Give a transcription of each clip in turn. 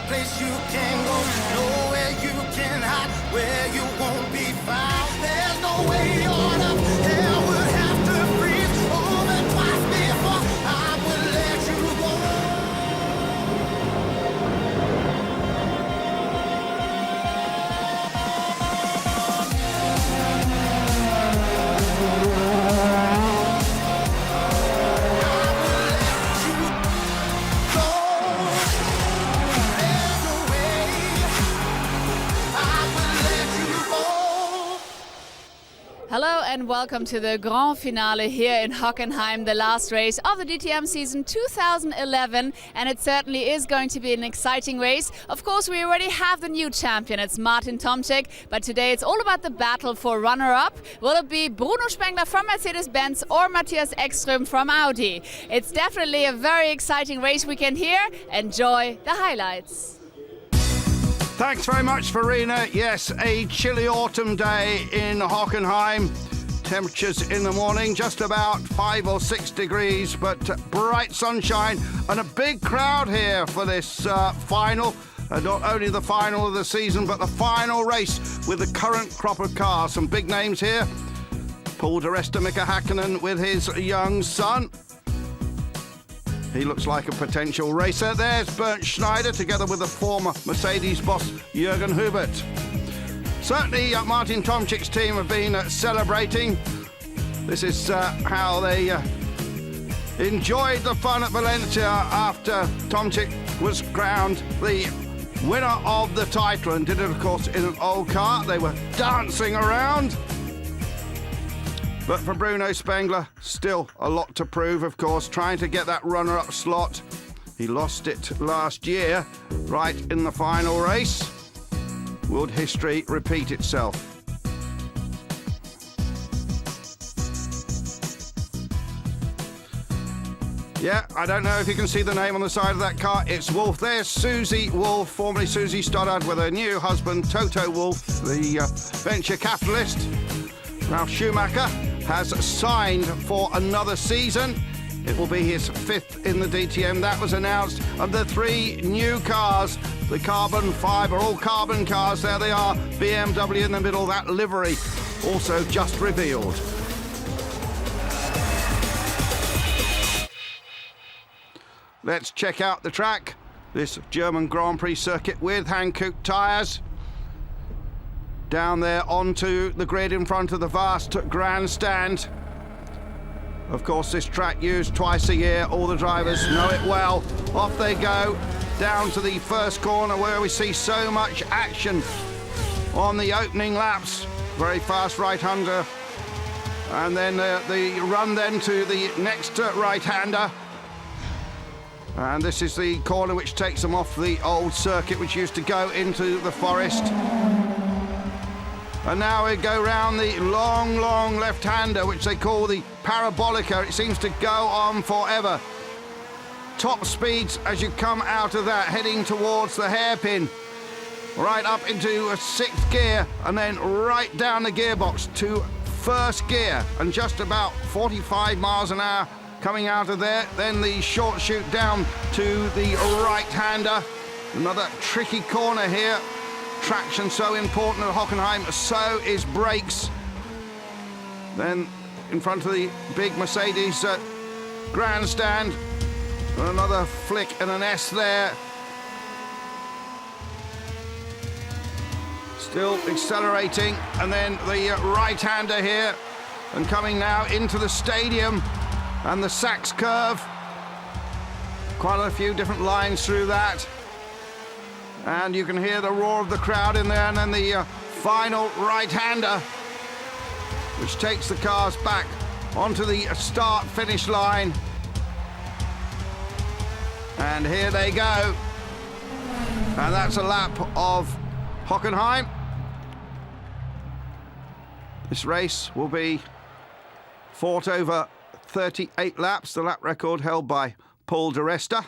place you can go, nowhere you can hide, where you won't be found. There's no way on up, hell would have to freeze over twice before I would let you go. Hello and welcome to the Grand Finale here in Hockenheim, the last race of the DTM season 2011, and it certainly is going to be an exciting race. Of course, we already have the new champion, it's Martin Tomczyk, but today it's all about the battle for runner-up. Will it be Bruno Spengler from Mercedes-Benz or Matthias Ekström from Audi? It's definitely a very exciting race weekend here. Enjoy the highlights. Thanks very much, Farina. Yes, a chilly autumn day in Hockenheim. Temperatures in the morning just about 5 or 6 degrees, but bright sunshine and a big crowd here for this final. Not only the final of the season, but the final race with the current crop of cars. Some big names here. Paul di Resta, Mika Häkkinen with his young son. He looks like a potential racer. There's Bernd Schneider together with the former Mercedes boss Jürgen Hubert. Certainly Martin Tomczyk's team have been celebrating. This is how they enjoyed the fun at Valencia after Tomczyk was crowned the winner of the title, and did it of course in an old car. They were dancing around. But for Bruno Spengler, still a lot to prove, of course, trying to get that runner-up slot. He lost it last year, right in the final race. Will history repeat itself? Yeah, I don't know if you can see the name on the side of that car. It's Wolf. There's Susie Wolf, formerly Susie Stoddard, with her new husband, Toto Wolf, the venture capitalist. Ralf Schumacher has signed for another season. It will be his 5th in the DTM. That was announced. And the 3 new cars, the carbon fibre, all carbon cars, there they are. BMW in the middle, that livery also just revealed. Let's check out the track. This German Grand Prix circuit with Hankook tyres. Down there onto the grid in front of the vast grandstand. Of course, this track used twice a year. All the drivers know it well. Off they go, down to the first corner where we see so much action on the opening laps. Very fast right-hander. And then the run then to the next right-hander. And this is the corner which takes them off the old circuit, which used to go into the forest. And now we go round the long, long left-hander, which they call the Parabolica. It seems to go on forever. Top speeds as you come out of that, heading towards the hairpin. Right up into a 6th gear, and then right down the gearbox to 1st gear. And just about 45 miles an hour coming out of there. Then the short shoot down to the right-hander. Another tricky corner here. Traction so important at Hockenheim, so is brakes. Then in front of the big Mercedes grandstand, another flick and an S there. Still accelerating, and then the right-hander here, and coming now into the stadium and the Sachs curve. Quite a few different lines through that. And you can hear the roar of the crowd in there, and then the final right-hander, which takes the cars back onto the start-finish line. And here they go. And that's a lap of Hockenheim. This race will be fought over 38 laps, the lap record held by Paul di Resta.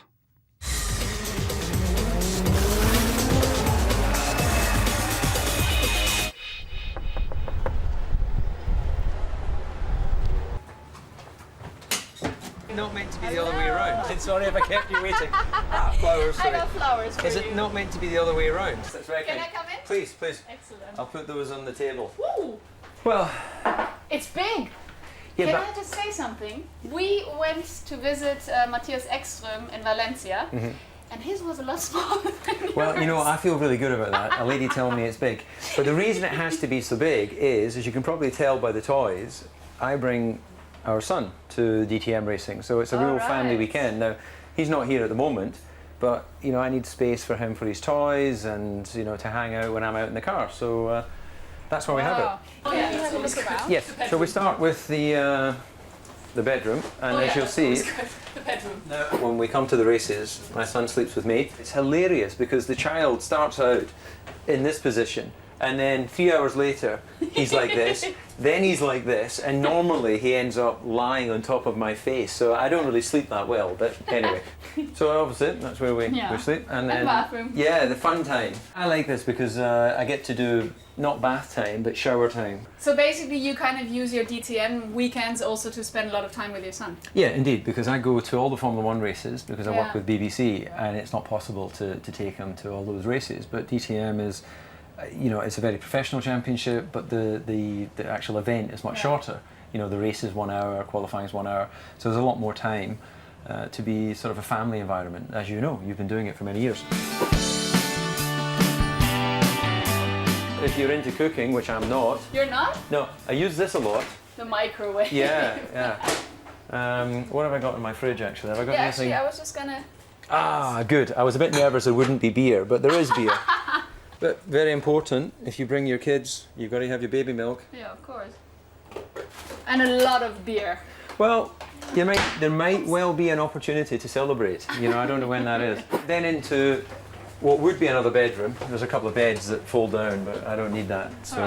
Not meant to be the other way around. fine. Sorry if I kept you waiting. Ah, flowers. I Sorry. got flowers for Is you. it not meant to be the other way around? That's very Can kind. I come in? Please, please. Excellent. I'll put those on the table. Woo! Well, It's big. yeah, Can but I just say something? We went to visit Matthias Ekström in Valencia, and his was a lot smaller than yours. well, you know, I feel really good about that. A lady telling me it's big. But the reason it has to be so big is, as you can probably tell by the toys, I bring our son to DTM racing. So it's a real family Alright. weekend. Now, he's not here at the moment, but, you know, I need space for him for his toys and, you know, to hang out when I'm out in the car. So that's why we have it. Oh yeah, let's have a look around. Yes, so we start with the bedroom, and as you'll see, The bedroom. now, when we come to the races, my son sleeps with me. It's hilarious because the child starts out in this position, and then 3 hours later, he's like this, then he's like this, and normally he ends up lying on top of my face. So I don't really sleep that well, but anyway. So obviously, that's where we sleep. And then, bathroom. yeah, the fun time. I like this because I get to do not bath time, but shower time. So basically you kind of use your DTM weekends also to spend a lot of time with your son. Yeah, indeed, because I go to all the Formula One races because I work Yeah. with BBC, and it's not possible to take him to all those races. But DTM is, you know, it's a very professional championship, but the actual event is much shorter. You know, the race is 1 hour, qualifying is 1 hour, so there's a lot more time to be sort of a family environment. As you know, you've been doing it for many years. If you're into cooking, which I'm not, You're not? no, I use this a lot. The microwave. Yeah, yeah. What have I got in my fridge actually? Have I got Yeah, anything? actually I was just gonna... Ah, good. I was a bit nervous there wouldn't be beer, but there is beer. But very important, if you bring your kids, you've got to have your baby milk. Yeah, of course. And a lot of beer. Well, there might well be an opportunity to celebrate. You know, I don't know when that is. Then into what would be another bedroom. There's a couple of beds that fold down, but I don't need that. So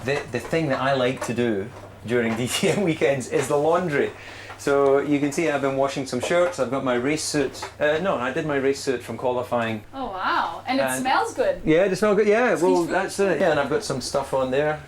the thing that I like to do during DTM weekends is the laundry. So you can see I've been washing some shirts. I've got my race suit. No, I did my race suit from qualifying. Oh wow, and it smells good. Yeah, it smells good. Yeah, well, that's it. Yeah, and I've got some stuff on there.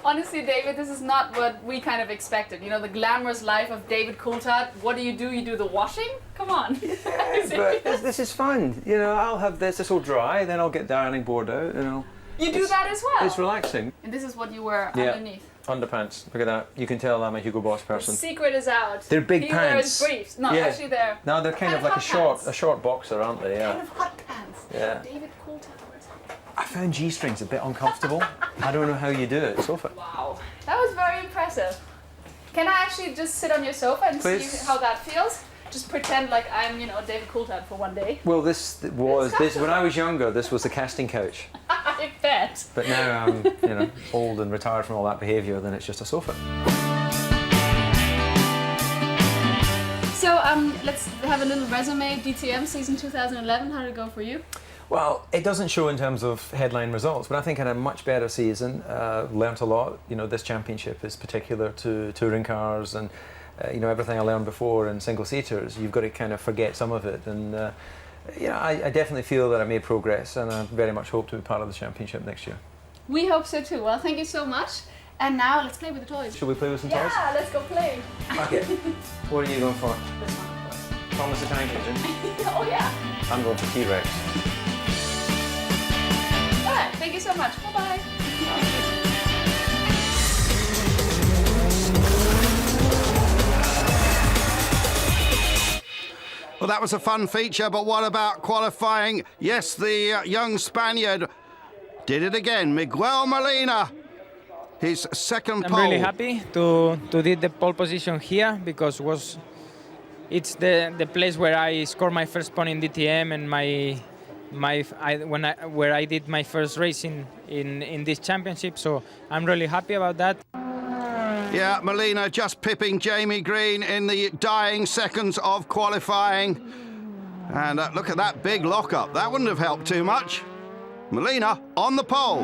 Honestly, David, this is not what we kind of expected. You know, the glamorous life of David Coulthard. What do? You do the washing? Come on. But this is fun. You know, I'll have this will dry, then I'll get darning board out, you know. You do that as well? It's relaxing. And this is what you wear Yeah. underneath. Underpants, look at that. You can tell I'm a Hugo Boss The person. secret is out. They're big he pants. Wears briefs. No, Yeah. actually they're No, they're kind of like hot a short boxer, aren't they? kind Yeah. of hot pants. Yeah. David Coulthard wears hot pants. I found G-strings a bit uncomfortable. I don't know how you do it. Sofa. Wow, that was very impressive. Can I actually just sit on your sofa and Please. see how that feels? Just pretend like I'm, you know, David Coulthard for one day. Well, this when I was younger. This was the casting couch, I bet. but now I'm, you know, old and retired from all that behaviour. Then it's just a sofa. So let's have a little resume. DTM season 2011. How did it go for you? Well, it doesn't show in terms of headline results, but I think I had a much better season. Learnt a lot. You know, this championship is particular to touring cars, and you know, everything I learned before in single seaters. You've got to kind of forget some of it, and you know, I definitely feel that I made progress, and I very much hope to be part of the championship next year. We hope so too. Well, thank you so much. And now let's play with the toys. Shall we play with some toys? Yeah, let's go play. Okay. What are you going for? This one. Thomas the Tank Engine. Oh yeah. I'm going for T-Rex. All right. Thank you so much. Bye bye. Well, that was a fun feature, but what about qualifying? Yes, the young Spaniard did it again. Miguel Molina, his second pole. I'm really happy to do the pole position here because it's the place where I scored my first point in DTM and where I did my first race in this championship. So I'm really happy about that. Yeah, Molina just pipping Jamie Green in the dying seconds of qualifying. And look at that big lockup. That wouldn't have helped too much. Molina on the pole.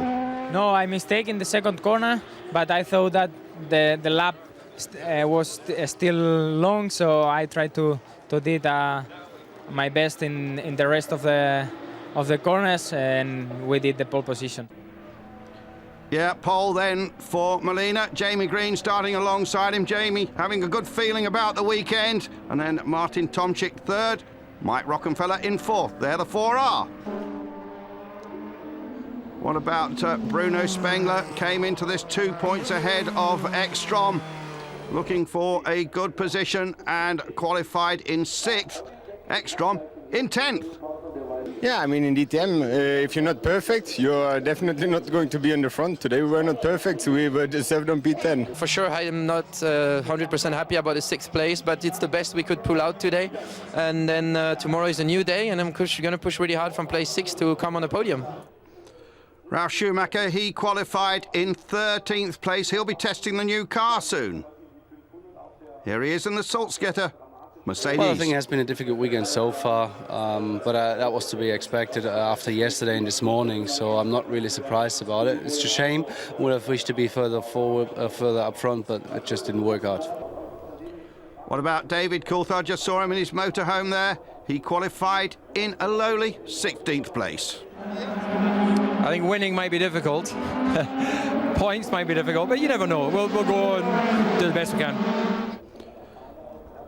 No, I mistake in the second corner, but I thought that the lap was still long, so I tried to did my best in the rest of the corners, and we did the pole position. Yeah, pole then for Molina. Jamie Green starting alongside him. Jamie having a good feeling about the weekend. And then Martin Tomczyk third. Mike Rockenfeller in fourth. There the four are. What about Bruno Spengler? Came into this 2 points ahead of Ekstrom, looking for a good position and qualified in sixth. Ekstrom in 10th. Yeah, I mean, in DTM, if you're not perfect, you're definitely not going to be in the front. Today we were not perfect, so we were deserved on P10. For sure, I am not 100% happy about the sixth place, but it's the best we could pull out today. And then tomorrow is a new day, and I'm going to push really hard from place 6 to come on the podium. Ralf Schumacher, he qualified in 13th place. He'll be testing the new car soon. Here he is in the Salzgitter Mercedes. Well, I think it has been a difficult weekend so far, but that was to be expected after yesterday and this morning, so I'm not really surprised about it. It's a shame. Would have wished to be further forward, further up front, but it just didn't work out. What about David Coulthard? Just saw him in his motorhome there. He qualified in a lowly 16th place. I think winning might be difficult. Points might be difficult, but you never know. We'll go and do the best we can.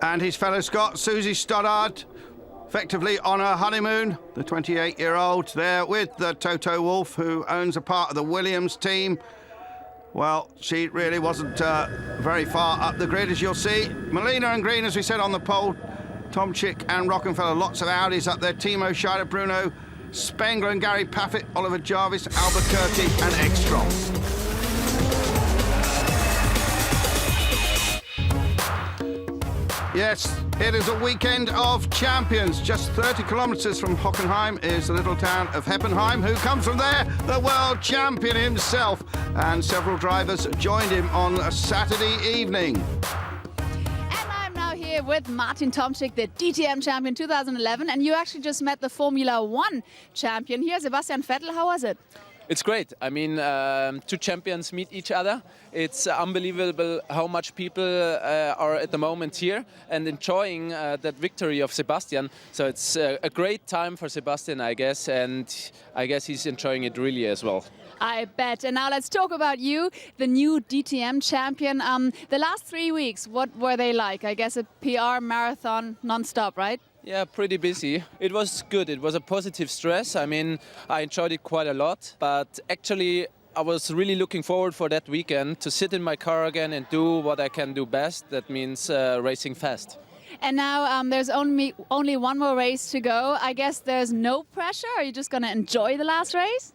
And his fellow Scot, Susie Stoddard, effectively on her honeymoon. The 28-year-old there with the Toto Wolff, who owns a part of the Williams team. Well, she really wasn't very far up the grid, as you'll see. Molina and Green, as we said, on the pole. Tomczyk and Rockenfeller, lots of Audis up there. Timo Scheider, Bruno Spengler and Gary Paffett, Oliver Jarvis, Albuquerque and Ekstrom. Yes, it is a weekend of champions. Just 30 kilometres from Hockenheim is the little town of Heppenheim. Who comes from there? The world champion himself. And several drivers joined him on a Saturday evening. And I'm now here with Martin Tomczyk, the DTM champion 2011. And you actually just met the Formula One champion here, Sebastian Vettel. How was it? It's great. I mean, two champions meet each other. It's unbelievable how much people are at the moment here and enjoying that victory of Sebastian. So it's a great time for Sebastian, I guess, and I guess he's enjoying it really as well. I bet. And now let's talk about you, the new DTM champion. The last 3 weeks, what were they like? I guess a PR marathon non-stop, right? Yeah, pretty busy. It was good. It was a positive stress. I mean, I enjoyed it quite a lot. But actually, I was really looking forward for that weekend to sit in my car again and do what I can do best. That means racing fast. And now there's only one more race to go. I guess there's no pressure. Are you just going to enjoy the last race?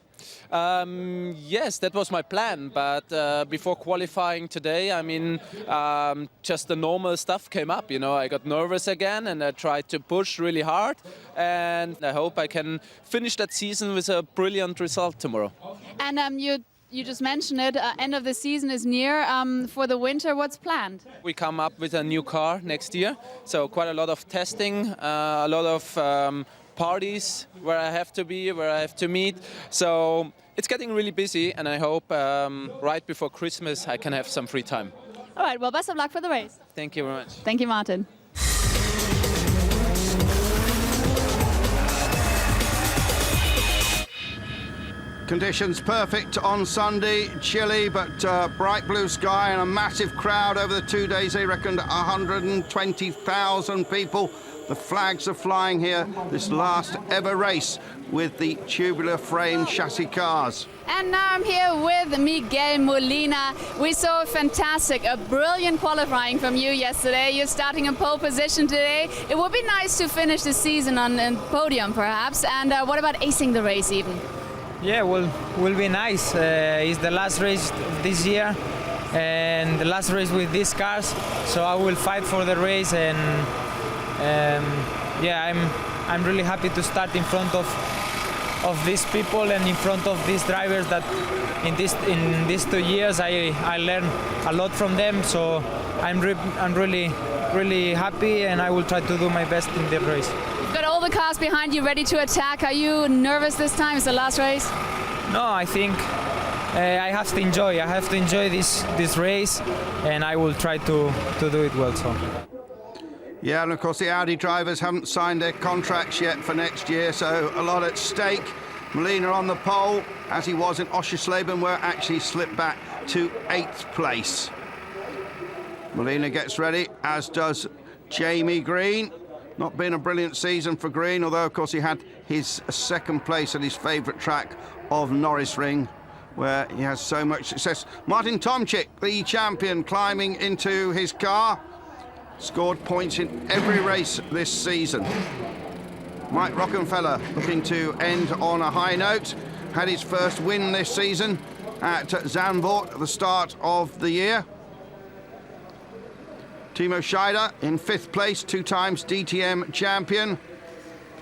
Yes, that was my plan, but before qualifying today, I mean, just the normal stuff came up, you know. I got nervous again and I tried to push really hard, and I hope I can finish that season with a brilliant result tomorrow. And you just mentioned it, end of the season is near. For the winter, what's planned? We come up with a new car next year, so quite a lot of testing, a lot of parties where I have to be, where I have to meet. So it's getting really busy, and I hope right before Christmas I can have some free time. All right, well, best of luck for the race. Thank you very much. Thank you, Martin. Conditions perfect on Sunday, chilly but bright blue sky and a massive crowd over the 2 days. They reckoned 120,000 people. The flags are flying here, this last ever race with the tubular frame chassis cars. And now I'm here with Miguel Molina. We saw a brilliant qualifying from you yesterday. You're starting in pole position today. It would be nice to finish the season on the podium perhaps. And what about acing the race even? Yeah, will be nice. It's the last race this year and the last race with these cars. So I will fight for the race, and yeah, I'm really happy to start in front of these people and in front of these drivers that in these 2 years I learned a lot from them. So I'm really happy, and I will try to do my best in the race. You've got all the cars behind you ready to attack. Are you nervous this time? It's the last race? No, I think I have to enjoy. I have to enjoy this race, and I will try to do it well. So. Yeah, and of course the Audi drivers haven't signed their contracts yet for next year, so a lot at stake. Molina on the pole, as he was in Oschersleben, where actually slipped back to 8th place. Molina gets ready, as does Jamie Green. Not been a brilliant season for Green, although of course he had his 2nd place at his favourite track of Norris Ring, where he has so much success. Martin Tomczyk, the champion, climbing into his car. Scored points in every race this season. Mike Rockenfeller looking to end on a high note. Had his first win this season at Zandvoort at the start of the year. Timo Scheider in 5th place, 2 times DTM champion.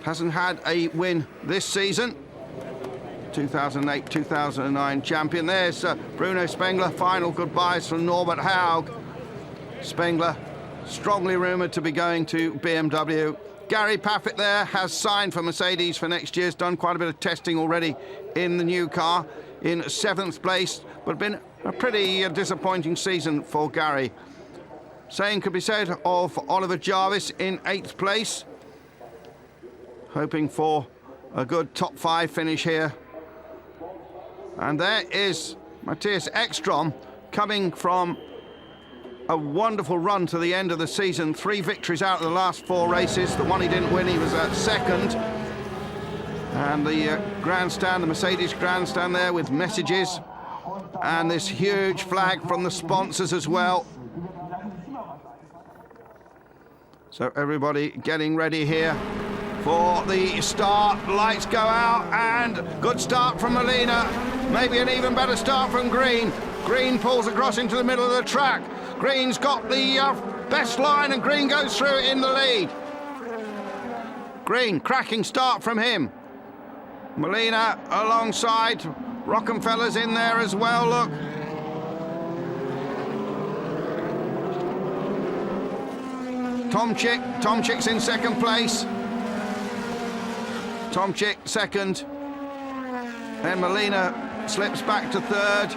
Hasn't had a win this season. 2008, 2009 champion. There's Bruno Spengler. Final goodbyes from Norbert Haug. Spengler strongly rumoured to be going to BMW. Gary Paffett there has signed for Mercedes for next year. Has done quite a bit of testing already in the new car. In 7th place, but been a pretty disappointing season for Gary. Same could be said of Oliver Jarvis in 8th place. Hoping for a good top 5 finish here. And there is Matthias Ekstrom coming from a wonderful run to the end of the season. 3 victories out of the last 4 races. The one he didn't win, he was at 2nd. And the grandstand, the Mercedes grandstand there with messages. And this huge flag from the sponsors as well. So everybody getting ready here for the start. Lights go out, and good start from Molina. Maybe an even better start from Green. Green pulls across into the middle of the track. Green's got the best line, and Green goes through it in the lead. Green, cracking start from him. Molina alongside. Rockenfeller's in there as well, look. Tomczyk's in 2nd place. Tomczyk 2nd. Then Molina slips back to 3rd.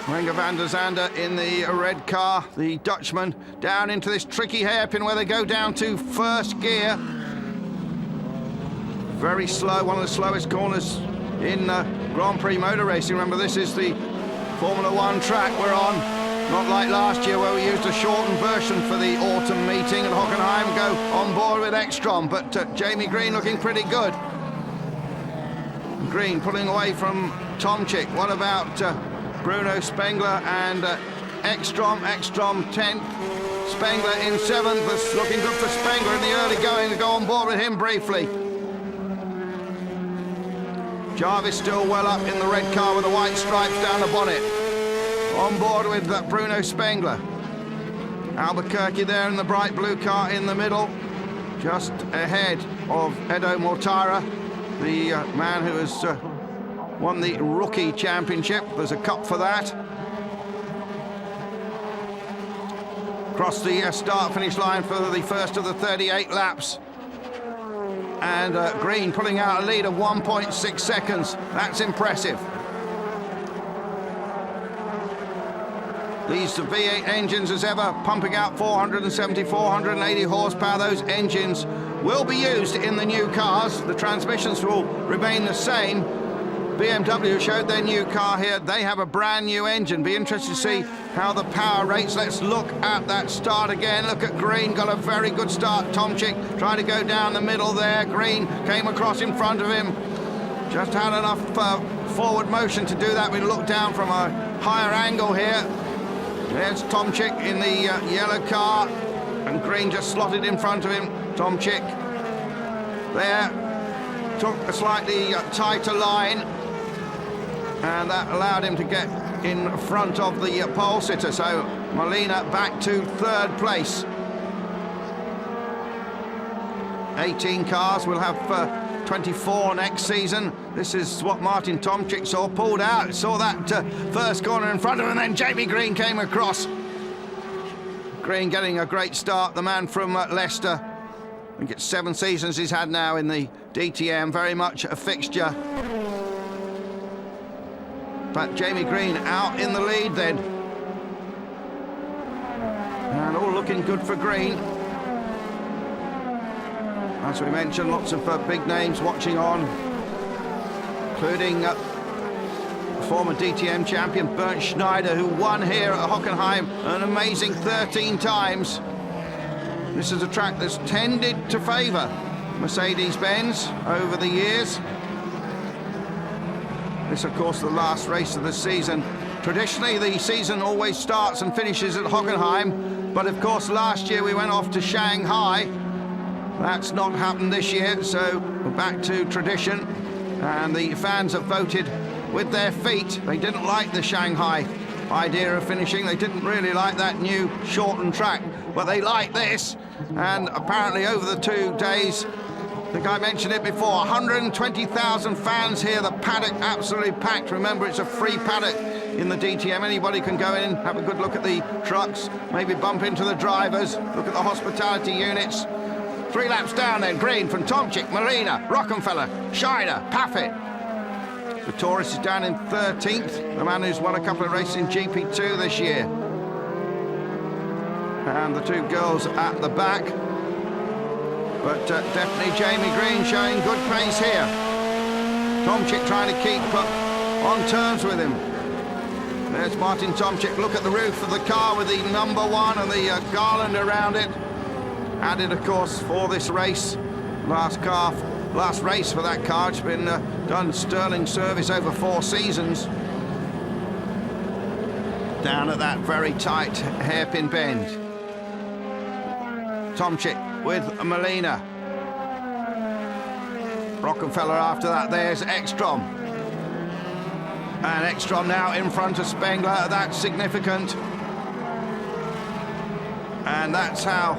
Wenger van der Zande in the red car, the Dutchman, down into this tricky hairpin where they go down to 1st gear. Very slow, one of the slowest corners in Grand Prix motor racing. Remember, this is the Formula 1 track we're on. Not like last year where we used a shortened version for the autumn meeting at Hockenheim, go on board with Ekstrom, but Jamie Green looking pretty good. Green pulling away from Tomczyk. What about Bruno Spengler and Ekstrom? Ekstrom 10th, Spengler in 7th. That's looking good for Spengler in the early going. To go on board with him briefly. Jarvis still well up in the red car with the white stripes down the bonnet. On board with Bruno Spengler. Albuquerque there in the bright blue car in the middle, just ahead of Edo Mortara, the man who has won the rookie championship. There's a cup for that. Across the start-finish line for the first of the 38 laps. And Green pulling out a lead of 1.6 seconds. That's impressive. These V8 engines, as ever, pumping out 470, 480 horsepower. Those engines will be used in the new cars. The transmissions will remain the same. BMW showed their new car here. They have a brand new engine. Be interested to see how the power rates. Let's look at that start again. Look at Green, got a very good start. Tomczyk tried to go down the middle there. Green came across in front of him. Just had enough forward motion to do that. We look down from a higher angle here. There's Tomczyk in the yellow car, and Green just slotted in front of him. Tomczyk there took a slightly tighter line, and that allowed him to get in front of the pole sitter. So Molina back to 3rd place. 18 cars, we'll have 24 next season. This is what Martin Tomczyk saw, pulled out, saw that first corner in front of him, and then Jamie Green came across. Green getting a great start, the man from Leicester. I think it's 7 seasons he's had now in the DTM, very much a fixture. But Jamie Green out in the lead then. And all looking good for Green. As we mentioned, lots of big names watching on. including former DTM champion Bernd Schneider, who won here at Hockenheim an amazing 13 times. This is a track that's tended to favour Mercedes-Benz over the years. This, of course, the last race of the season. Traditionally, the season always starts and finishes at Hockenheim, but of course, last year we went off to Shanghai. That's not happened this year, so we're back to tradition, and the fans have voted with their feet. They didn't like the Shanghai idea of finishing. They didn't really like that new shortened track, but they like this. And apparently over the 2 days, I think I mentioned it before, 120,000 fans here. The paddock absolutely packed. Remember, it's a free paddock in the DTM. Anybody can go in, have a good look at the trucks, maybe bump into the drivers, look at the hospitality units. 3 laps down then, green from Tomczyk, Marina, Rockenfeller, Scheider, Paffett. The Taurus is down in 13th, the man who's won a couple of races in GP2 this year. And the 2 girls at the back. But definitely Jamie Green showing good pace here. Tomczyk trying to keep on terms with him. There's Martin Tomczyk. Look at the roof of the car with the number 1 and the garland around it. Added, of course, for this race. Last race for that car. It's been done sterling service over 4 seasons. Down at that very tight hairpin bend. Tomczyk with Molina. Rockenfeller after that. There's Ekstrom. And Ekstrom now in front of Spengler. That's significant. And that's how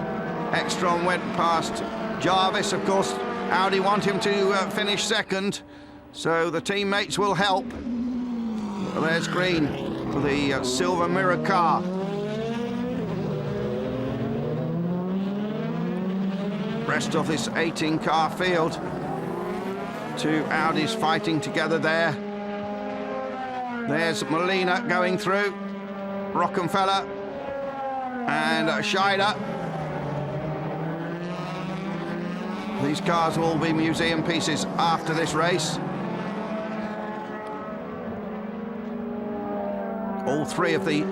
Ekstrom went past Jarvis. Of course, Audi want him to finish second, so the teammates will help. There's Green for the silver mirror car. Rest of this 18-car field. 2 Audis fighting together there. There's Molina going through. Rockenfeller and Scheider. These cars will all be museum pieces after this race. All 3 of the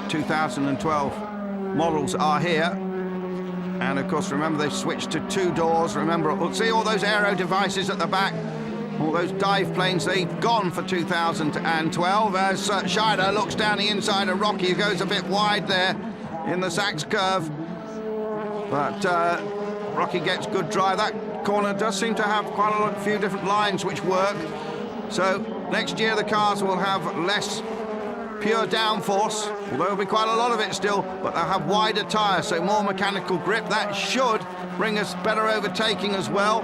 2012 models are here. And of course, remember, they've switched to 2 doors. Remember, see all those aero devices at the back? All those dive planes, they've gone for 2012. As Scheider looks down the inside of Rocky, who goes a bit wide there in the Sachs curve. But Rocky gets good drive. That corner does seem to have quite a few different lines which work. So next year the cars will have less pure downforce, although there'll be quite a lot of it still, but they'll have wider tyres, so more mechanical grip. That should bring us better overtaking as well.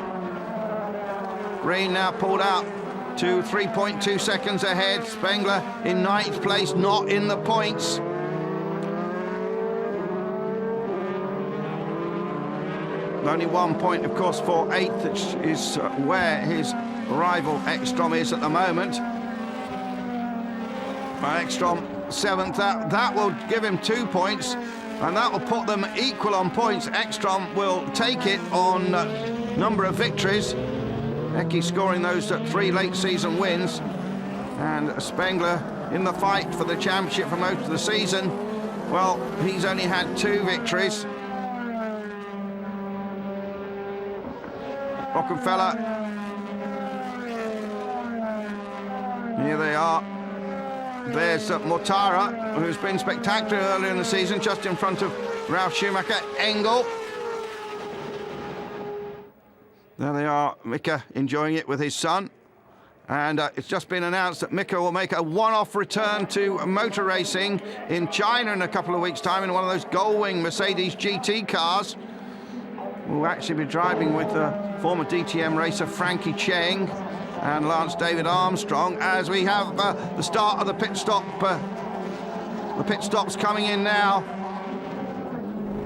Green now pulled out to 3.2 seconds ahead. Spengler in 9th place, not in the points. Only 1 point, of course, for 8th, which is where his rival Ekstrom is at the moment. Ekstrom 7th, that will give him 2 points, and that will put them equal on points. Ekstrom will take it on number of victories. Eki scoring those 3 late season wins, and Spengler in the fight for the championship for most of the season. Well, he's only had 2 victories. Rockenfeller. Here they are. There's Mortara, who's been spectacular earlier in the season, just in front of Ralf Schumacher. Engel. There they are, Mika enjoying it with his son. And it's just been announced that Mika will make a one-off return to motor racing in China in a couple of weeks' time in one of those Gullwing Mercedes GT cars. We'll actually be driving with former DTM racer Frankie Cheng and Lance David Armstrong as we have the start of the pit stop. The pit stop's coming in now.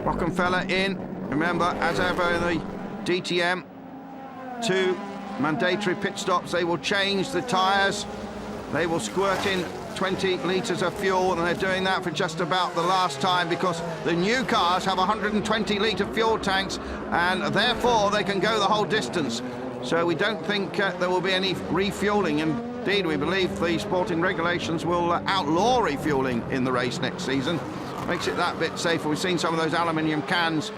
Rockenfeller in. Remember, as ever in the DTM, 2 mandatory pit stops. They will change the tyres. They will squirt in 20 litres of fuel, and they're doing that for just about the last time because the new cars have 120-litre fuel tanks, and therefore they can go the whole distance. So we don't think there will be any refueling. Indeed, we believe the sporting regulations will outlaw refueling in the race next season. Makes it that bit safer. We've seen some of those aluminium cans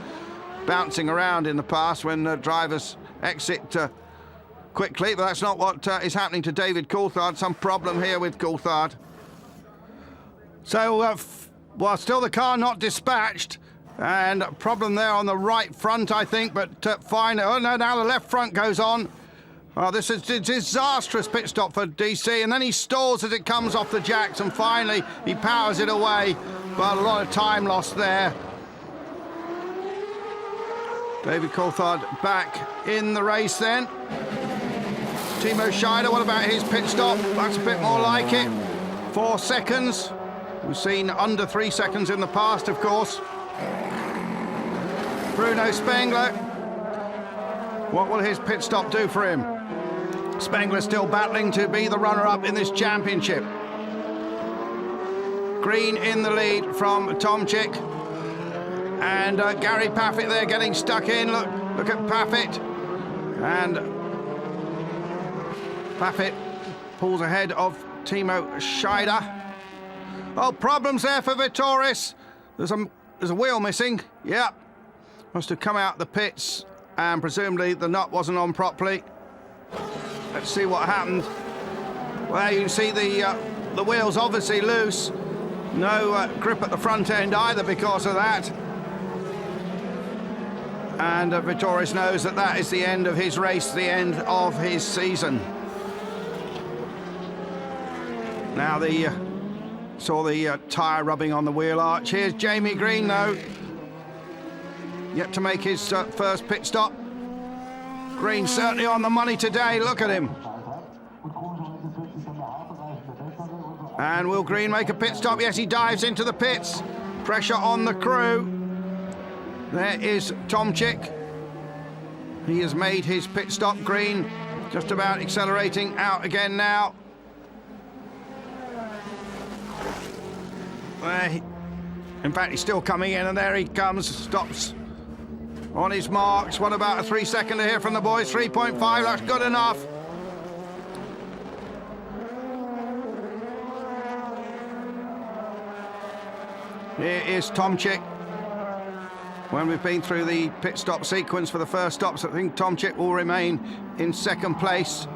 bouncing around in the past when drivers exit quickly, but that's not what is happening to David Coulthard. Some problem here with Coulthard. So, well, still the car not dispatched, and a problem there on the right front, I think, but fine. Oh, no, now the left front goes on. Oh, this is a disastrous pit stop for DC, and then he stalls as it comes off the jacks, and finally he powers it away, but a lot of time lost there. David Coulthard back in the race then. Timo Scheider, what about his pit stop? That's a bit more like it. 4 seconds. We've seen under 3 seconds in the past, of course. Bruno Spengler. What will his pit stop do for him? Spengler still battling to be the runner-up in this championship. Green in the lead from Tomczyk. And Gary Paffett there getting stuck in. Look at Paffett. And Paffett pulls ahead of Timo Scheider. Oh, problems there for Vitoris. There's a wheel missing. Yep. Must have come out the pits, and presumably the nut wasn't on properly. Let's see what happened. Well, you can see the wheel's obviously loose. No grip at the front end either because of that. And Vitoris knows that that is the end of his race, the end of his season. Now saw the tyre rubbing on the wheel arch. Here's Jamie Green though, yet to make his first pit stop. Green certainly on the money today, look at him. And will Green make a pit stop? Yes, he dives into the pits. Pressure on the crew. There is Tomczyk. He has made his pit stop. Green just about accelerating out again now. In fact, he's still coming in, and there he comes, stops on his marks. What about a 3 seconder here from the boys? 3.5, that's good enough. Here is Tomczyk. When we've been through the pit stop sequence for the first stops, I think Tomczyk will remain in second place.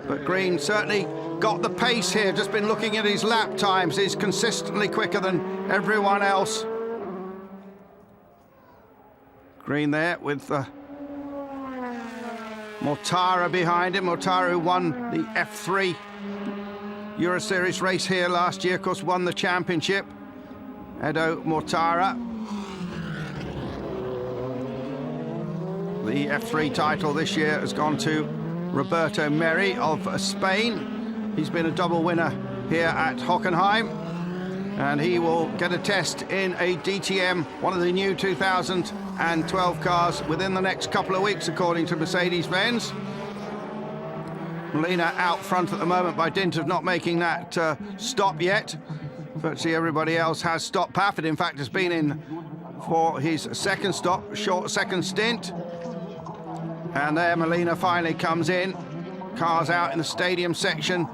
But Green certainly got the pace here. Just been looking at his lap times. He's consistently quicker than everyone else. Green there with Mortara behind him. Mortara, who won the F3 Euro Series race here last year, of course, won the championship. Edo Mortara. The F3 title this year has gone to Roberto Merri of Spain. He's been a double winner here at Hockenheim, and he will get a test in a DTM, one of the new 2012 cars, within the next couple of weeks, according to Mercedes-Benz. Molina out front at the moment by dint of not making that stop yet. Virtually everybody else has stopped. Paffett, in fact, has been in for his second stop, short second stint. And there Molina finally comes in. Cars out in the stadium section.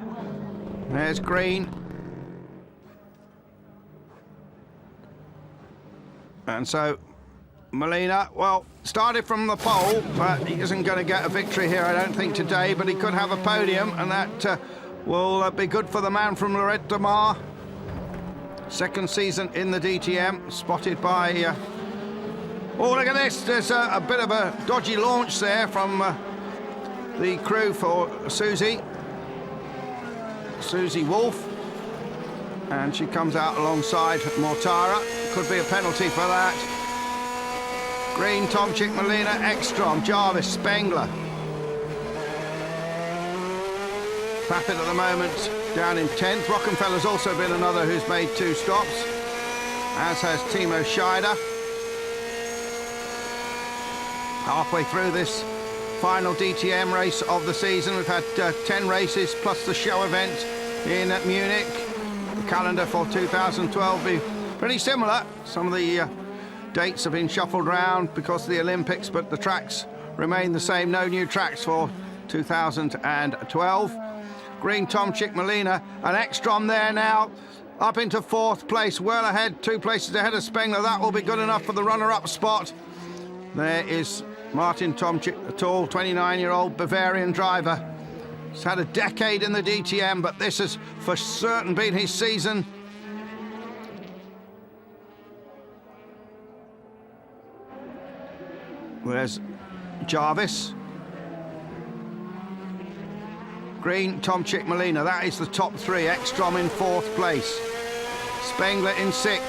There's Green. And so Molina, well, started from the pole, but he isn't going to get a victory here, I don't think, today, but he could have a podium, and that will be good for the man from Lloret de Mar. Second season in the DTM, spotted by... Oh, look at this, there's a bit of a dodgy launch there from the crew for Susie Wolf. And she comes out alongside Mortara. Could be a penalty for that. Green, Tomczyk, Molina, Ekstrom, Jarvis, Spengler. Paffett at the moment down in 10th. Rockenfeller's also been another who's made 2 stops, as has Timo Scheider. Halfway through this final DTM race of the season, we've had 10 races plus the show event in Munich. The calendar for 2012 will be pretty similar. Some of the dates have been shuffled around because of the Olympics, but the tracks remain the same. No new tracks for 2012. Green, Tomczyk, Molina, and Ekstrom there now, up into 4th place, well ahead, 2 places ahead of Spengler. That will be good enough for the runner-up spot. There is Martin Tomczyk, a tall 29-year-old Bavarian driver. He's had a decade in the DTM, but this has for certain been his season. Where's Jarvis? Green, Tomczyk, Molina. That is the top 3. Ekstrom in 4th place. Spengler in 6th.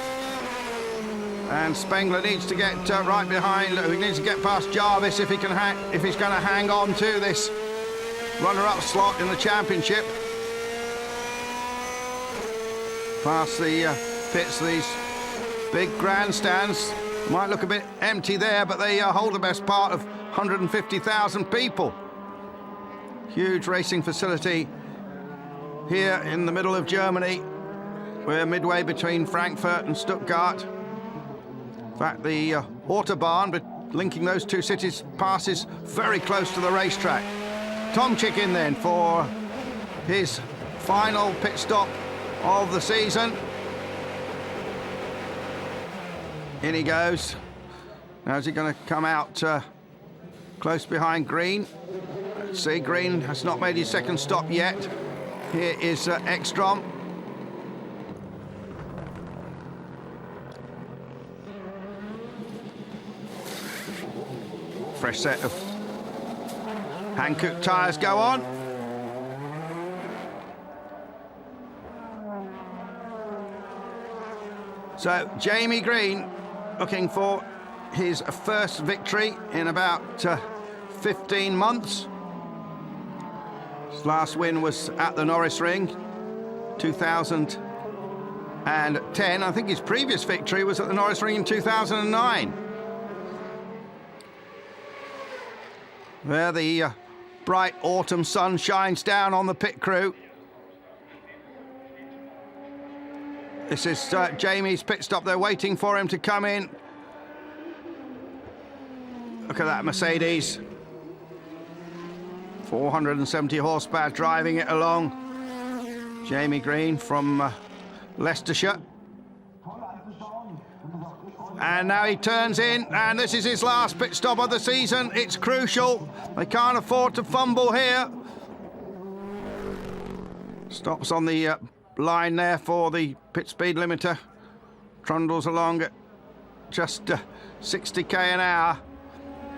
And Spengler needs to get right behind. He needs to get past Jarvis if he can if he's going to hang on to this runner-up slot in the championship. Past the pits, these big grandstands. Might look a bit empty there, but they hold the best part of 150,000 people. Huge racing facility here in the middle of Germany. We're midway between Frankfurt and Stuttgart. In fact, the Autobahn linking those 2 cities passes very close to the racetrack. Tomczyk in then for his final pit stop of the season. In he goes. Now is he going to come out close behind Green? Let's see, Green has not made his 2nd stop yet. Here is Ekstrom. Fresh set of Hankook tyres go on. So Jamie Green looking for his first victory in about 15 months. His last win was at the Norris Ring, 2010. I think his previous victory was at the Norris Ring in 2009. There the bright autumn sun shines down on the pit crew. This is Jamie's pit stop. They're waiting for him to come in. Look at that Mercedes. 470 horsepower driving it along. Jamie Green from Leicestershire. And now he turns in, and this is his last pit stop of the season. It's crucial. They can't afford to fumble here. Stops on the line there for the pit speed limiter. Trundles along at just 60k an hour.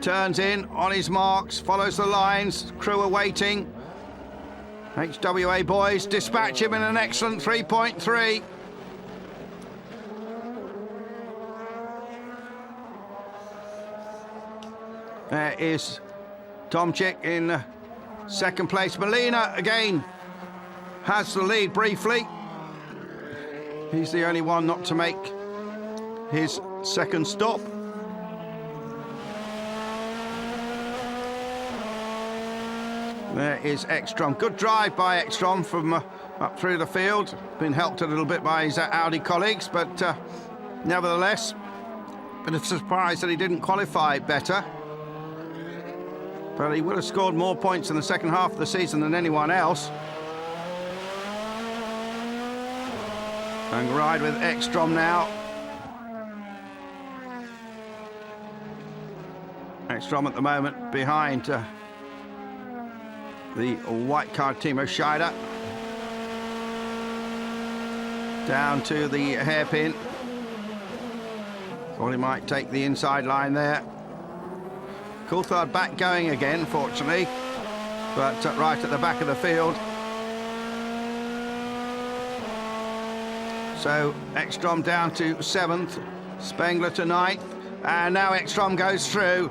Turns in on his marks, follows the lines. Crew are waiting. HWA boys dispatch him in an excellent 3.3. There is Tomczyk in 2nd place. Molina again has the lead briefly. He's the only one not to make his 2nd stop. There is Ekstrom. Good drive by Ekstrom from up through the field. Been helped a little bit by his Audi colleagues, but nevertheless, bit of surprise that he didn't qualify better. But he would have scored more points in the 2nd half of the season than anyone else. And ride with Ekstrom now. Ekstrom at the moment behind the white car Timo Scheider. Down to the hairpin. Thought he might take the inside line there. Coulthard back going again, fortunately, but right at the back of the field. So Ekstrom down to 7th, Spengler to 9th, and now Ekstrom goes through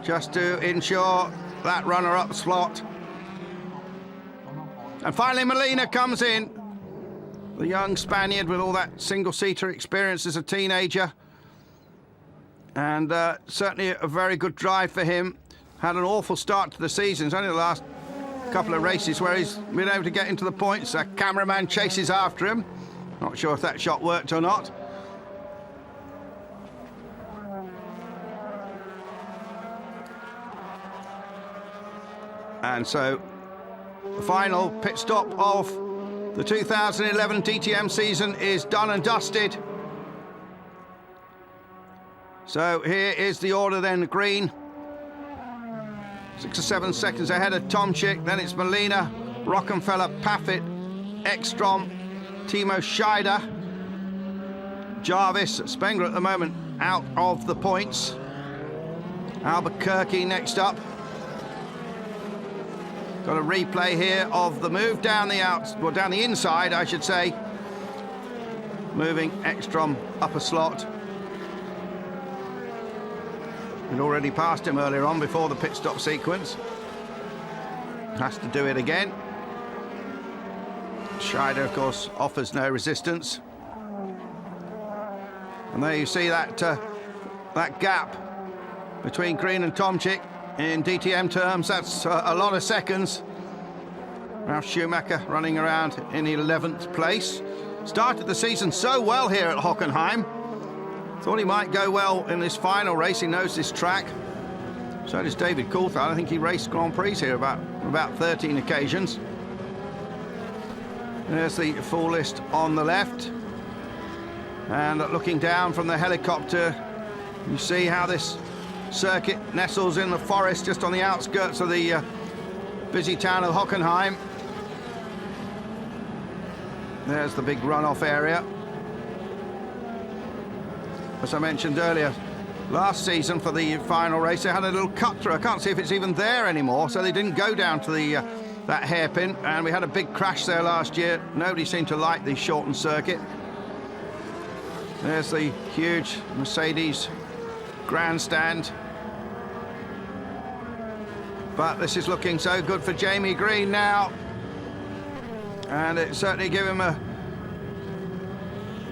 just to ensure that runner-up slot. And finally Molina comes in, the young Spaniard with all that single-seater experience as a teenager. And certainly a very good drive for him. Had an awful start to the season. It's only the last couple of races where he's been able to get into the points. A cameraman chases after him. Not sure if that shot worked or not. And so the final pit stop of the 2011 DTM season is done and dusted. So here is the order then. Green, 6 or 7 seconds ahead of Tomczyk. Then it's Molina, Rockenfeller, Paffett, Ekstrom, Timo Scheider, Jarvis, Spengler at the moment out of the points. Albuquerque next up. Got a replay here of the move down the inside, I should say. Moving Ekstrom up a slot. We'd already passed him earlier on before the pit stop sequence. Has to do it again. Scheider, of course, offers no resistance. And there you see that gap between Green and Tomczyk. In DTM terms, that's a lot of seconds. Ralf Schumacher running around in 11th place. Started the season so well here at Hockenheim. Thought he might go well in this final race. He knows this track. So does David Coulthard. I think he raced Grand Prix here about 13 occasions. There's the full list on the left. And looking down from the helicopter, you see how this circuit nestles in the forest just on the outskirts of the busy town of Hockenheim. There's the big runoff area. As I mentioned earlier, last season for the final race they had a little cut through. I can't see if it's even there anymore, so they didn't go down to the that hairpin, and we had a big crash there last year. Nobody seemed to like the shortened circuit. There's the huge Mercedes grandstand. But this is looking so good for Jamie Green now. And it certainly gave him a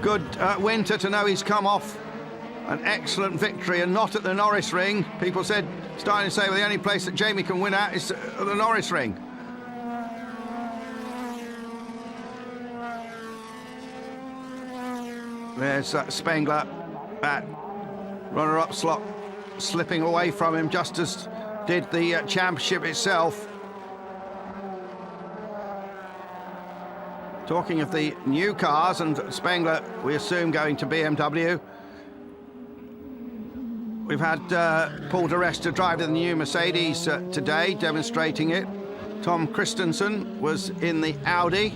good winter to know he's come off an excellent victory and not at the Norris Ring. People starting to say, well, the only place that Jamie can win at is the Norris Ring. There's Spengler at runner-up slot, slipping away from him just as did the championship itself. Talking of the new cars, and Spengler, we assume, going to BMW. We've had Paul de Resta drive the new Mercedes today, demonstrating it. Tom Christensen was in the Audi,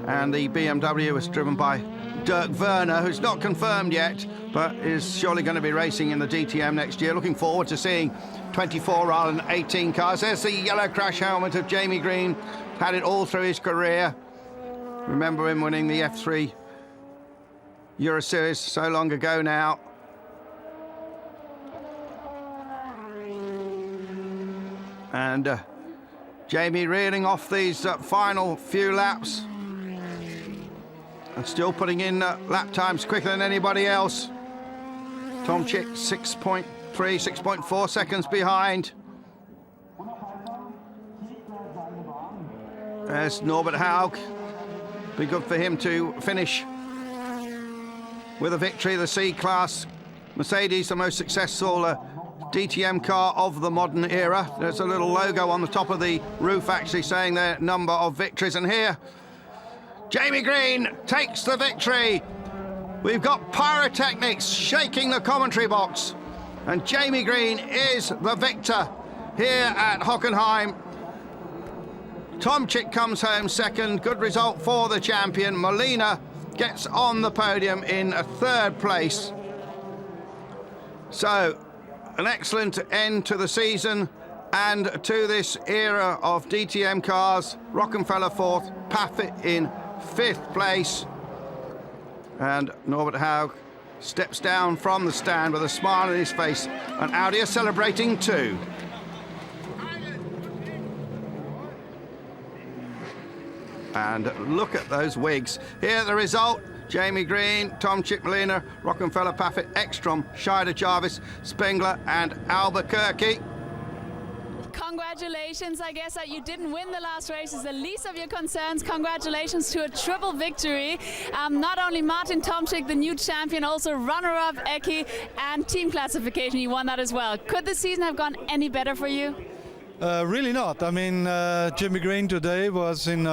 and the BMW was driven by Dirk Werner, who's not confirmed yet, but is surely going to be racing in the DTM next year. Looking forward to seeing 24 rather than 18 cars. There's the yellow crash helmet of Jamie Green. Had it all through his career. Remember him winning the F3 Euro Series so long ago now. And Jamie reeling off these final few laps. And still putting in lap times quicker than anybody else. Tomczyk 6.3, 6.4 seconds behind. There's Norbert Haug. Be good for him to finish with a victory. The C-Class Mercedes, the most successful DTM car of the modern era. There's a little logo on the top of the roof actually saying their number of victories. And here, Jamie Green takes the victory. We've got pyrotechnics shaking the commentary box. And Jamie Green is the victor here at Hockenheim. Tomczyk comes home second. Good result for the champion. Molina gets on the podium in third place. So, an excellent end to the season and to this era of DTM cars. Rockenfeller fourth, Paffett in fifth place. And Norbert Haug steps down from the stand with a smile on his face. And Audi are celebrating too. And look at those wigs. Here the result. Jamie Green, Tomczyk, Molina, Rockenfeller, Paffett, Ekstrom, Scheider, Jarvis, Spengler and Albuquerque. Congratulations. I guess that you didn't win the last race is the least of your concerns. Congratulations to a triple victory. Not only Martin Tomczyk, the new champion, also runner-up Eki, and team classification, you won that as well. Could the season have gone any better for you? Really not. I mean, Jimmy Green today was in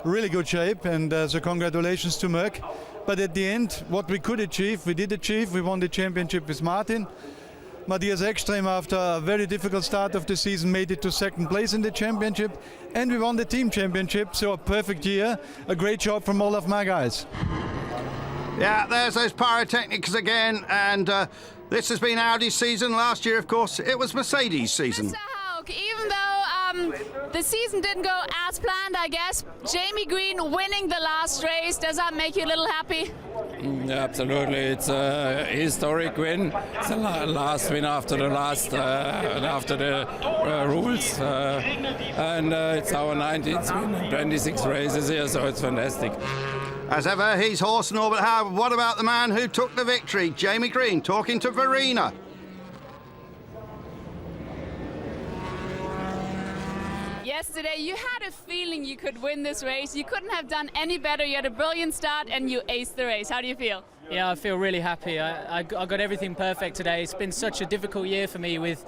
really good shape, and so congratulations to Merck. But at the end, what we could achieve, we did achieve. We won the championship with Martin. Matthias Ekström, after a very difficult start of the season, made it to second place in the championship, and we won the team championship. So a perfect year, a great job from all of my guys. Yeah, there's those pyrotechnics again, and this has been Audi's season. Last year, of course, it was Mercedes' season. Mr. Haug, even though the season didn't go as planned, I guess, Jamie Green winning the last race, does that make you a little happy? Absolutely, it's a historic win. It's the last win after the last after the rules, and it's our 19th win in 26 races here, so it's fantastic. As ever, he's horse and all, but how? What about the man who took the victory? Jamie Green talking to Verena. Yesterday, you had a feeling you could win this race. You couldn't have done any better. You had a brilliant start and you aced the race. How do you feel? Yeah, I feel really happy. I got everything perfect today. It's been such a difficult year for me with,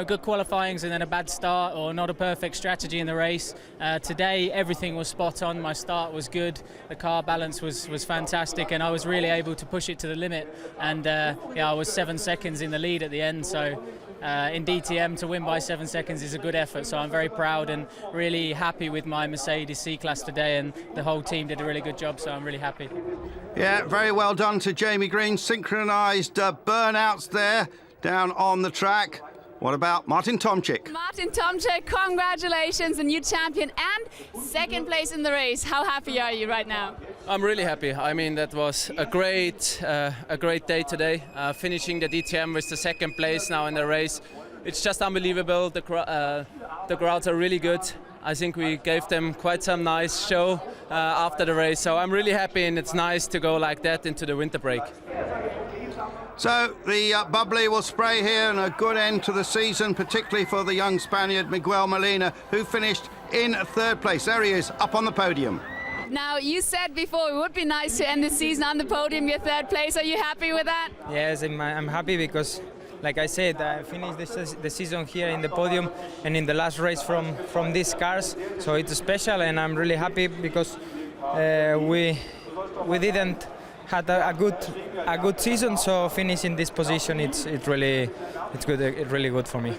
good qualifyings and then a bad start or not a perfect strategy in the race. Today, everything was spot on. My start was good. The car balance was fantastic, and I was really able to push it to the limit. And I was 7 seconds in the lead at the end. So in DTM to win by 7 seconds is a good effort. So I'm very proud and really happy with my Mercedes C-Class today, and the whole team did a really good job. So I'm really happy. Yeah, very well done to Jamie Green. Synchronised burnouts there down on the track. What about Martin Tomczyk? Martin Tomczyk, congratulations, the new champion and second place in the race. How happy are you right now? I'm really happy. I mean, that was a great day today. Finishing the DTM with the second place now in the race. It's just unbelievable. The crowds are really good. I think we gave them quite some nice show after the race. So I'm really happy, and it's nice to go like that into the winter break. So the bubbly will spray here, and a good end to the season, particularly for the young Spaniard Miguel Molina, who finished in third place. There he is, up on the podium. Now, you said before it would be nice to end the season on the podium, your third place. Are you happy with that? Yes, I'm happy because, like I said, I finished the season here in the podium and in the last race from these cars. So it's special, and I'm really happy because we didn't had a good season. So finishing this position, it's really good for me.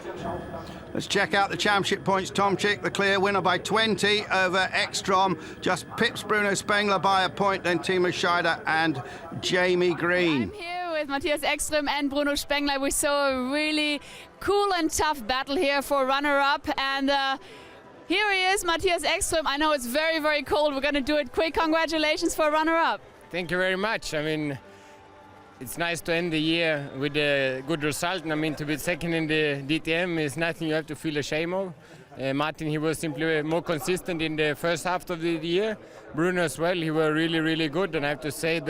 Let's check out the championship points. Tomczyk, the clear winner by 20 over Ekström. Just pips Bruno Spengler by a point, then Timo Scheider and Jamie Green. I'm here with Matthias Ekström and Bruno Spengler. We saw a really cool and tough battle here for runner-up, and here he is, Matthias Ekström. I know it's very, very cold. We're going to do it quick. Congratulations for runner-up. Thank you very much. I mean, it's nice to end the year with a good result. And I mean, to be second in the DTM is nothing you have to feel ashamed of. Martin, he was simply more consistent in the first half of the year. Bruno as well, he was really, really good. And I have to say,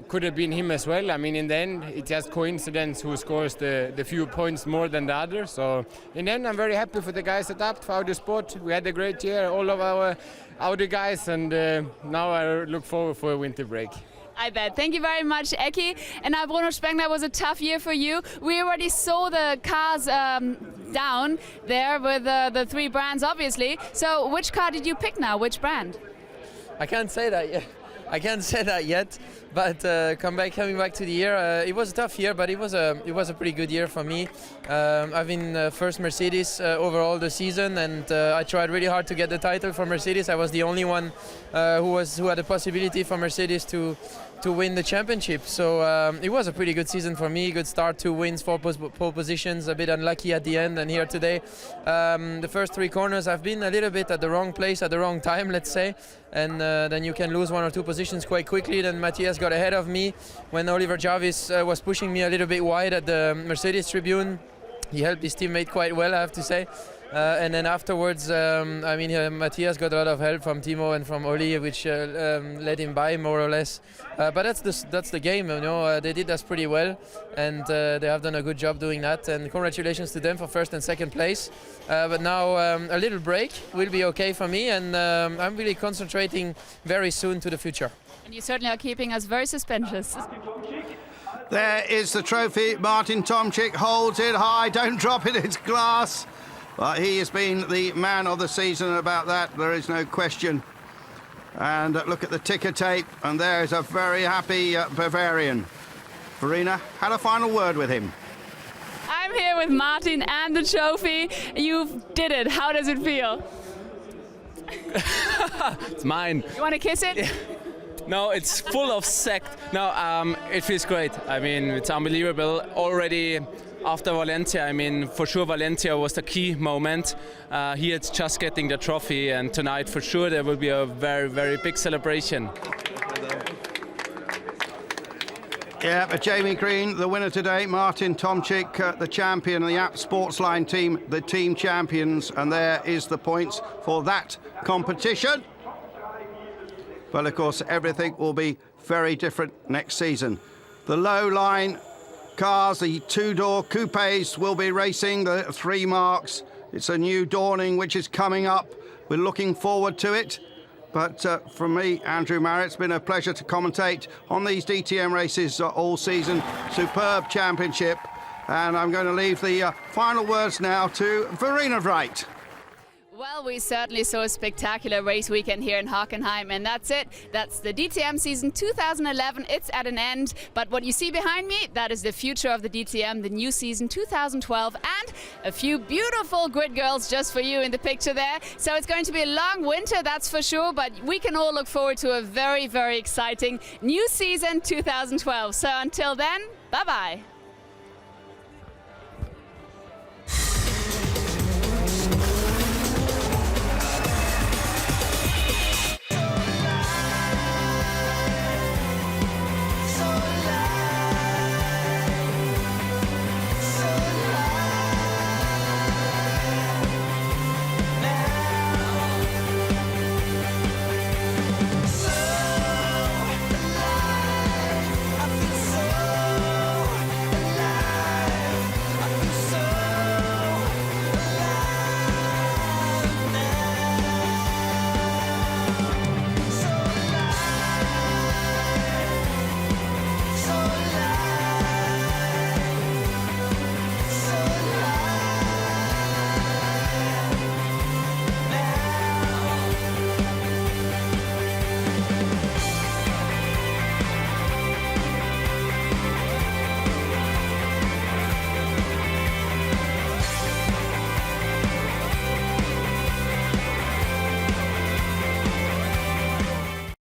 could have been him as well. I mean, in the end, it's just coincidence who scores the few points more than the other. So in the end, I'm very happy for the guys that upped for Audi Sport. We had a great year, all of our Audi guys, and now I look forward for a winter break. I bet. Thank you very much, Eki. And now, Bruno Spengler, was a tough year for you. We already saw the cars down there with the three brands, obviously. So which car did you pick now? Which brand? I can't say that yet. But coming back to the year, it was a tough year, but it was a pretty good year for me. I've been first Mercedes overall the season, and I tried really hard to get the title for Mercedes. I was the only one who had a possibility for Mercedes to win the championship. So it was a pretty good season for me. Good start, 2 wins, 4 pole positions. A bit unlucky at the end, and here today, the first 3 corners I've been a little bit at the wrong place at the wrong time, let's say, and then you can lose 1 or 2 positions quite quickly. Then Matthias got ahead of me when Oliver Jarvis was pushing me a little bit wide at the Mercedes tribune. He helped his teammate quite well, I have to say. And then afterwards, Matthias got a lot of help from Timo and from Oli, which led him by more or less. But that's the game, you know. They did us pretty well, and they have done a good job doing that. And congratulations to them for first and second place. But now a little break will be okay for me, and I'm really concentrating very soon to the future. And you certainly are keeping us very suspicious. There is the trophy. Martin Tomczyk holds it high. Don't drop it, it's glass. Well, he has been the man of the season, about that there is no question. And look at the ticker tape, and there is a very happy Bavarian. Verena had a final word with him. I'm here with Martin and the trophy. You did it. How does it feel? It's mine. You want to kiss it? Yeah. No, it's full of sect. No, it feels great. I mean, it's unbelievable. Already after Valencia, I mean, for sure Valencia was the key moment. Here it's just getting the trophy, and tonight for sure there will be a very, very big celebration. Yeah, but Jamie Green, the winner today. Martin Tomczyk, the champion, the App Sportsline team, the team champions. And there is the points for that competition. But of course, everything will be very different next season. The low-line cars, the two-door coupes will be racing, the 3 marks. It's a new dawning which is coming up. We're looking forward to it. But from me, Andrew Marriott, it's been a pleasure to commentate on these DTM races all season. Superb championship. And I'm going to leave the final words now to Verena Wright. Well, we certainly saw a spectacular race weekend here in Hockenheim, and that's it. That's the DTM season 2011. It's at an end, but what you see behind me, that is the future of the DTM, the new season 2012, and a few beautiful grid girls just for you in the picture there. So it's going to be a long winter, that's for sure, but we can all look forward to a very, very exciting new season 2012. So until then, bye-bye.